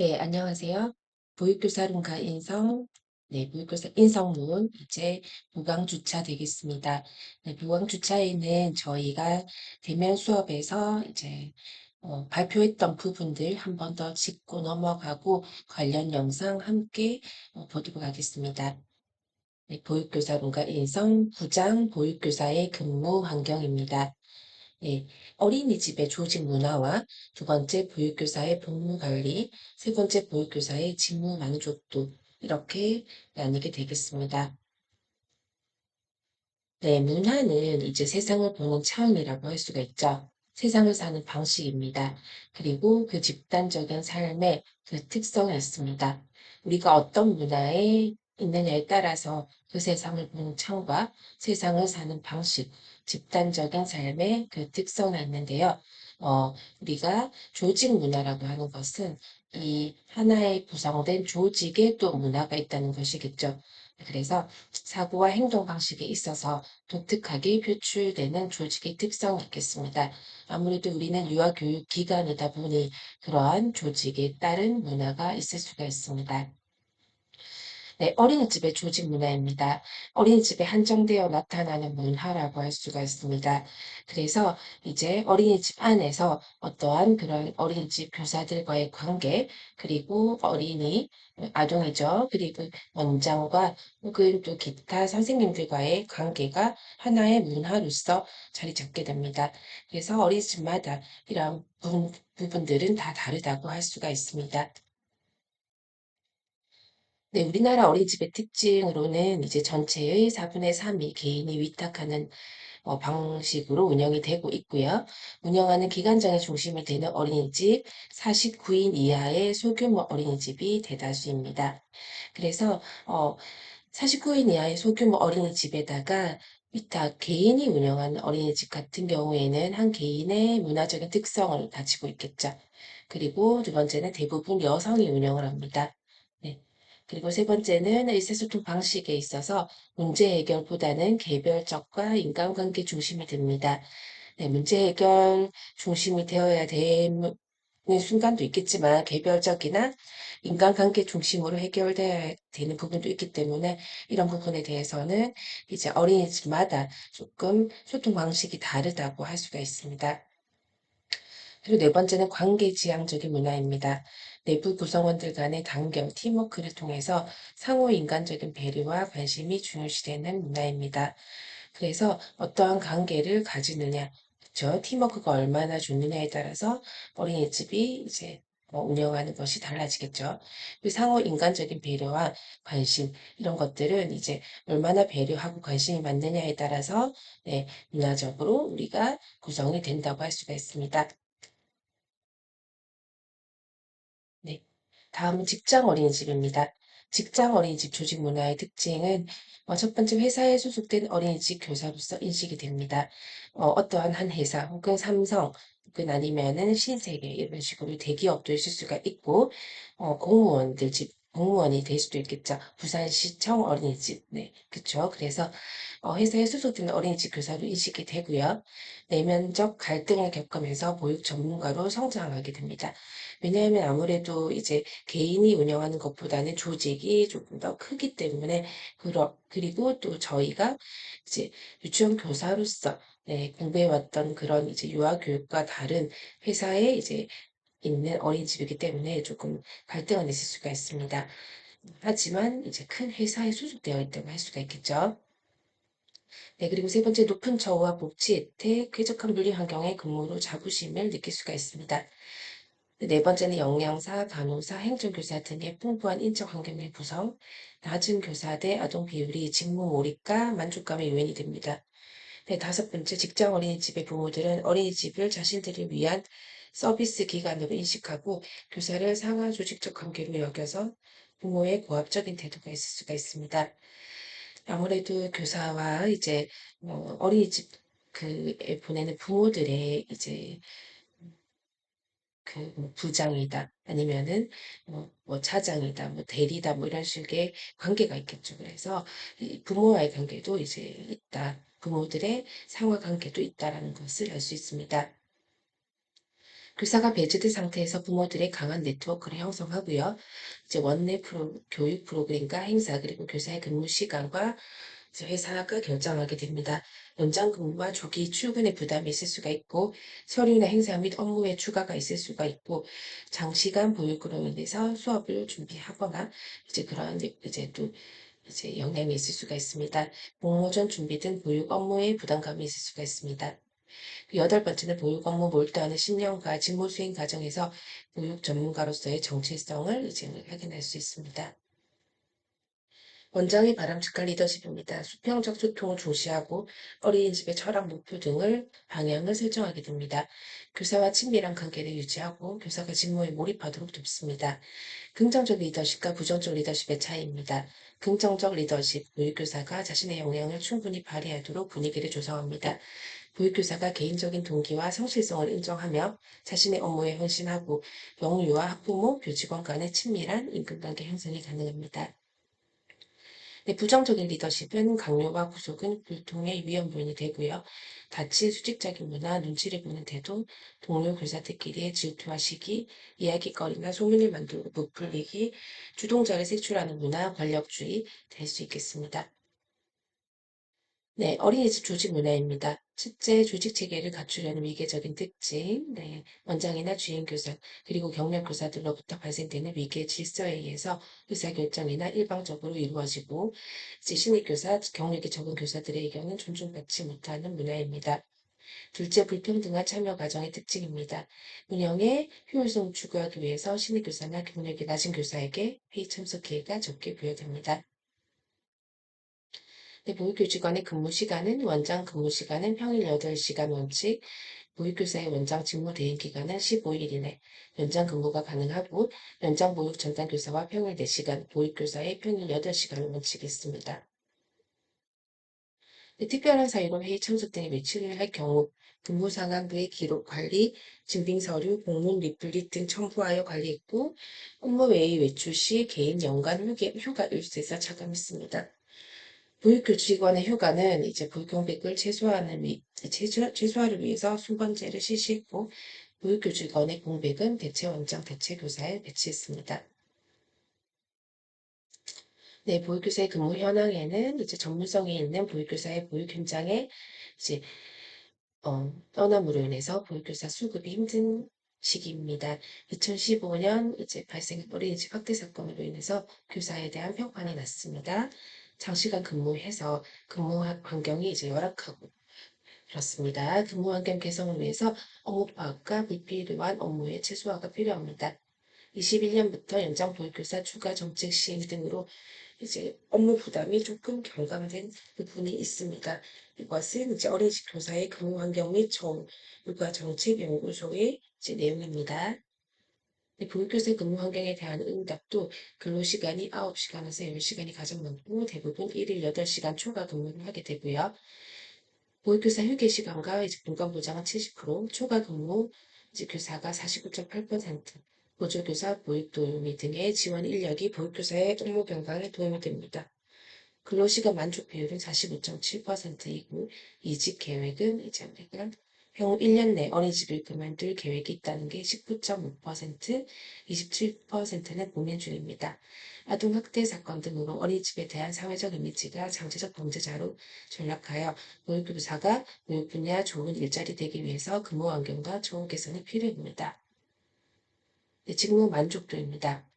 네, 안녕하세요. 보육교사론가 보육교사 인성문, 이제 무광주차 되겠습니다. 네, 무광주차에는 저희가 대면 수업에서 이제 발표했던 부분들 한 번 더 짚고 넘어가고 관련 영상 함께 보도록 하겠습니다. 네, 보육교사론가 인성 9장 보육교사의 근무 환경입니다. 네, 어린이집의 조직 문화와 두 번째 보육교사의 복무 관리, 세 번째 보육교사의 직무 만족도 이렇게 나뉘게 되겠습니다. 네, 문화는 이제 세상을 보는 차원이라고 할 수가 있죠. 세상을 사는 방식입니다. 그리고 그 집단적인 삶의 그 특성이 있습니다. 우리가 어떤 문화에 있느냐에 따라서 그 세상을 보는 창과 세상을 사는 방식, 집단적인 삶의 그 특성이 있는데요. 우리가 조직 문화라고 하는 것은 이 하나의 구성된 조직에 또 문화가 있다는 것이겠죠. 그래서 사고와 행동 방식에 있어서 독특하게 표출되는 조직의 특성이 있겠습니다. 아무래도 우리는 유아교육 기관이다 보니 그러한 조직에 따른 문화가 있을 수가 있습니다. 네, 어린이집의 조직 문화입니다. 어린이집에 한정되어 나타나는 문화라고 할 수가 있습니다. 그래서 이제 어린이집 안에서 어떠한 그런 어린이집 교사들과의 관계, 그리고 아동이죠. 그리고 원장과 혹은 또 기타 선생님들과의 관계가 하나의 문화로서 자리 잡게 됩니다. 그래서 어린이집마다 이러한 부분들은 다 다르다고 할 수가 있습니다. 네, 우리나라 어린이집의 특징으로는 이제 전체의 4분의 3이 개인이 위탁하는 방식으로 운영이 되고 있고요. 운영하는 기관장이 중심이 되는 어린이집 49인 이하의 소규모 어린이집이 대다수입니다. 그래서 49인 이하의 소규모 어린이집에다가 위탁 개인이 운영하는 어린이집 같은 경우에는 한 개인의 문화적인 특성을 가지고 있겠죠. 그리고 두 번째는 대부분 여성이 운영을 합니다. 네. 그리고 세 번째는 의사소통 방식에 있어서 문제 해결보다는 개별적과 인간관계 중심이 됩니다. 네, 문제 해결 중심이 되어야 되는 순간도 있겠지만 개별적이나 인간관계 중심으로 해결돼야 되는 부분도 있기 때문에 이런 부분에 대해서는 이제 어린이집마다 조금 소통 방식이 다르다고 할 수가 있습니다. 그리고 네 번째는 관계지향적인 문화입니다. 내부 구성원들 간의 단결, 팀워크를 통해서 상호 인간적인 배려와 관심이 중요시되는 문화입니다. 그래서 어떠한 관계를 가지느냐, 그쵸? 팀워크가 얼마나 좋느냐에 따라서 어린이집이 이제 운영하는 것이 달라지겠죠. 그 상호 인간적인 배려와 관심, 이런 것들은 이제 얼마나 배려하고 관심이 많느냐에 따라서 네, 문화적으로 우리가 구성이 된다고 할 수가 있습니다. 네. 다음은 직장 어린이집입니다. 직장 어린이집 조직 문화의 특징은 첫 번째 회사에 소속된 어린이집 교사로서 인식이 됩니다. 어떠한 한 회사 혹은 삼성 혹은 아니면은 신세계 이런 식으로 대기업도 있을 수가 있고 공무원이 될 수도 있겠죠. 부산시청 어린이집. 네. 그쵸. 그래서 회사에 소속된 어린이집 교사로 인식이 되고요. 내면적 갈등을 겪으면서 보육 전문가로 성장하게 됩니다. 왜냐하면 아무래도 이제 개인이 운영하는 것보다는 조직이 조금 더 크기 때문에 그리고 또 저희가 이제 유치원 교사로서 네, 공부해왔던 그런 이제 유아교육과 다른 회사에 이제 있는 어린이집이기 때문에 조금 갈등은 있을 수가 있습니다. 하지만 이제 큰 회사에 소속되어 있다고 할 수가 있겠죠. 네, 그리고 세 번째 높은 처우와 복지 혜택, 쾌적한 분리 환경의 근무로 자부심을 느낄 수가 있습니다. 네 번째는 영양사, 간호사, 행정교사 등의 풍부한 인적 환경의 구성, 낮은 교사 대 아동 비율이 직무 몰입과 만족감의 요인이 됩니다. 네, 다섯 번째 직장 어린이집의 부모들은 어린이집을 자신들을 위한 서비스 기관으로 인식하고 교사를 상하 조직적 관계로 여겨서 부모의 고압적인 태도가 있을 수가 있습니다. 아무래도 교사와 이제 어린이집 그에 보내는 부모들의 이제 뭐 부장이다 아니면은 뭐 차장이다 뭐 대리다 뭐 이런 식의 관계가 있겠죠. 그래서 이 부모와의 관계도 이제 있다. 부모들의 상호 관계도 있다라는 것을 알 수 있습니다. 교사가 배제된 상태에서 부모들의 강한 네트워크를 형성하고요. 이제 원내 교육 프로그램과 행사 그리고 교사의 근무 시간과 이제 회사가 결정하게 됩니다. 연장 근무와 조기 출근의 부담이 있을 수가 있고 서류나 행사 및 업무의 추가가 있을 수가 있고 장시간 보육으로 인해서 수업을 준비하거나 이제 그런 이제 또 이제 영향이 있을 수가 있습니다. 공모전 준비 등 보육 업무에 부담감이 있을 수가 있습니다. 여덟 번째는 보육 업무 몰두하는 10년과 직무 수행 과정에서 보육 전문가로서의 정체성을 이제 확인할 수 있습니다. 원장의 바람직한 리더십입니다. 수평적 소통을 중시하고 어린이집의 철학, 목표 등을 방향을 설정하게 됩니다. 교사와 친밀한 관계를 유지하고 교사가 직무에 몰입하도록 돕습니다. 긍정적 리더십과 부정적 리더십의 차이입니다. 긍정적 리더십, 보육교사가 자신의 역량을 충분히 발휘하도록 분위기를 조성합니다. 보육교사가 개인적인 동기와 성실성을 인정하며 자신의 업무에 헌신하고 영유아, 학부모, 교직원 간의 친밀한 인간관계 형성이 가능합니다. 네, 부정적인 리더십은 강요와 구속은 불통의 위험 요인이 되고요. 다친 수직적인 문화, 눈치를 보는 태도, 동료 교사들끼리의 질투와 시기, 이야기거리나 소문을 만들고 부풀리기, 주동자를 색출하는 문화, 권력주의 될 수 있겠습니다. 네, 어린이집 조직 문화입니다. 실제 조직 체계를 갖추려는 위계적인 특징, 네, 원장이나 주임 교사, 그리고 경력 교사들로부터 발생되는 위계 질서에 의해서 의사결정이나 일방적으로 이루어지고, 이제 신입 교사, 경력이 적은 교사들의 의견은 존중받지 못하는 문화입니다. 둘째, 불평등한 참여 과정의 특징입니다. 운영의 효율성을 추구하기 위해서 신입 교사나 경력이 낮은 교사에게 회의 참석 기회가 적게 부여됩니다. 네, 보육교직원의 근무 시간은 원장 근무 시간은 평일 8시간 원칙, 보육교사의 원장 직무 대행 기간은 15일 이내, 연장 근무가 가능하고 연장 보육 전담 교사와 평일 4시간, 보육교사의 평일 8시간 원칙이 있습니다. 네, 특별한 사유로 회의 참석 등에 외출을 할 경우 근무 상황의 기록 관리, 증빙 서류, 공문 리플릿 등 첨부하여 관리했고 업무 외의 외출 시 개인 연간 휴가 일수에서 차감했습니다. 보육교직원의 휴가는 이제 불경백을 최소화를 위해서 순번제를 실시했고, 보육교직원의 공백은 대체 원장, 대체 교사에 배치했습니다. 네, 보육교사의 근무 현황에는 이제 전문성이 있는 보육교사의 보육 현장에 이제 떠남으로 인해서 보육교사 수급이 힘든 시기입니다. 2015년 이제 발생한 어린이집 학대 사건으로 인해서 교사에 대한 평판이 났습니다. 장시간 근무해서 근무 환경이 이제 열악하고 그렇습니다. 근무 환경 개선을 위해서 업무 파악과 불필요한 업무의 최소화가 필요합니다. 21년부터 연장 보육교사 추가 정책 시행 등으로 이제 업무 부담이 조금 경감된 부분이 있습니다. 이것은 이제 어린이집 교사의 근무 환경 및 육아 정책 연구소의 이제 내용입니다. 보육교사 근무 환경에 대한 응답도 근로시간이 9시간에서 10시간이 가장 많고 대부분 1일 8시간 초과 근무를 하게 되고요. 보육교사 휴게 시간과 이제 분간 보장은 70%, 초과 근무 이제 교사가 49.8%, 보조교사, 보육도우미 등의 지원 인력이 보육교사의 업무 변경에 도움이 됩니다. 근로시간 만족 비율은 45.7%이고 이직 계획은 이제 우리가 향후 1년 내 어린이집을 그만둘 계획이 있다는 게 19.5%, 27%는 고민 중입니다. 아동학대 사건 등으로 어린이집에 대한 사회적 이미지가 잠재적 범죄자로 전락하여 보육교사가 보육 분야 좋은 일자리 되기 위해서 근무 환경과 좋은 개선이 필요합니다. 네, 직무 만족도입니다.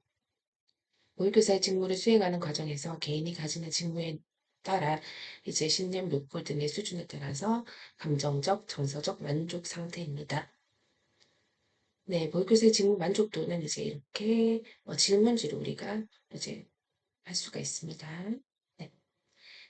보육교사의 직무를 수행하는 과정에서 개인이 가지는 직무에 따라 이제 신념, 욕구 등의 수준에 따라서 감정적, 정서적 만족 상태입니다. 네, 보육교사의 직무 만족도는 이제 이렇게 질문지로 우리가 이제 할 수가 있습니다. 네.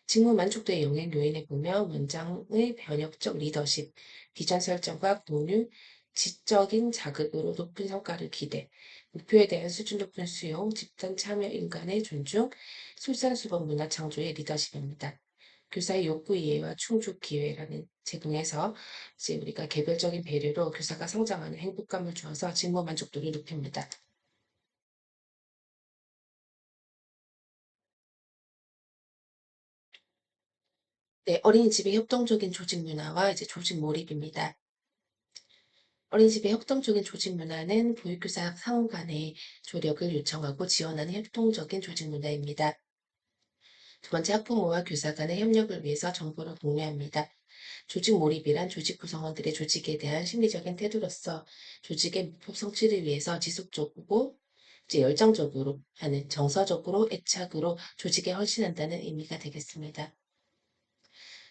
직무 만족도의 영향 요인에 보면 원장의 변혁적 리더십, 비전 설정과 공유, 지적인 자극으로 높은 성과를 기대, 목표에 대한 수준 높은 수용, 집단 참여 인간의 존중, 솔선수범 문화 창조의 리더십입니다. 교사의 욕구 이해와 충족 기회라는 제공에서 이제 우리가 개별적인 배려로 교사가 성장하는 행복감을 주어서 직무 만족도를 높입니다. 네, 어린이집의 협동적인 조직 문화와 이제 조직 몰입입니다. 어린이집의 협동적인 조직 문화는 보육교사 상호 간의 조력을 요청하고 지원하는 협동적인 조직 문화입니다. 두 번째, 학부모와 교사 간의 협력을 위해서 정보를 공유합니다. 조직 몰입이란 조직 구성원들의 조직에 대한 심리적인 태도로서 조직의 목표 성취를 위해서 지속적이고 이제 열정적으로 하는 정서적으로 애착으로 조직에 헌신한다는 의미가 되겠습니다.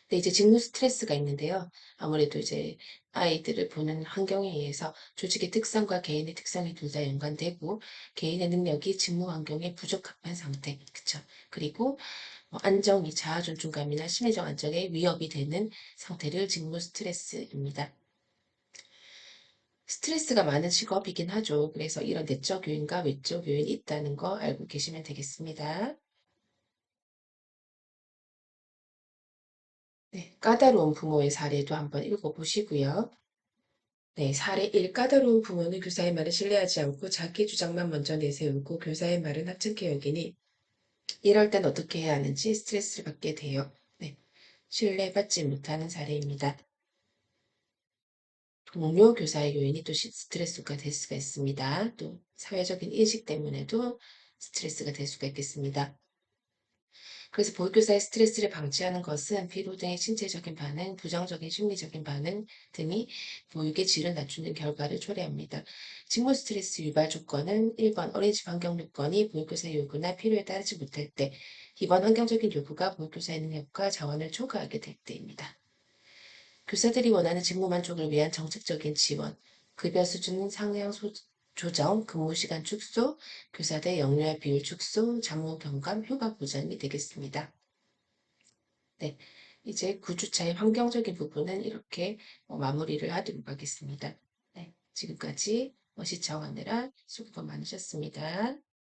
근데 이제 직무 스트레스가 있는데요. 아무래도 이제 아이들을 보는 환경에 의해서 조직의 특성과 개인의 특성이 둘 다 연관되고 개인의 능력이 직무 환경에 부적합한 상태, 그쵸? 그리고 안정이 자아 존중감이나 심리적 안정에 위협이 되는 상태를 직무 스트레스입니다. 스트레스가 많은 직업이긴 하죠. 그래서 이런 내적 요인과 외적 요인이 있다는 거 알고 계시면 되겠습니다. 네, 까다로운 부모의 사례도 한번 읽어보시고요. 네, 사례 1. 까다로운 부모는 교사의 말을 신뢰하지 않고 자기 주장만 먼저 내세우고 교사의 말은 하찮게 여기니 이럴 땐 어떻게 해야 하는지 스트레스를 받게 돼요. 네, 신뢰받지 못하는 사례입니다. 동료 교사의 요인이 또 스트레스가 될 수가 있습니다. 또 사회적인 인식 때문에도 스트레스가 될 수가 있겠습니다. 그래서 보육교사의 스트레스를 방지하는 것은 피로 등의 신체적인 반응, 부정적인 심리적인 반응 등이 보육의 질을 낮추는 결과를 초래합니다. 직무 스트레스 유발 조건은 1번 어린이집 환경 요건이 보육교사의 요구나 필요에 따르지 못할 때, 2번 환경적인 요구가 보육교사의 능력과 자원을 초과하게 될 때입니다. 교사들이 원하는 직무 만족을 위한 정책적인 지원, 급여 수준 상향 조정, 근무 시간 축소, 교사대 역량 비율 축소, 잡무 경감, 휴가 보장이 되겠습니다. 네, 이제 9주차의 환경적인 부분은 이렇게 마무리를 하도록 하겠습니다. 네, 지금까지 시청하느라 수고 많으셨습니다.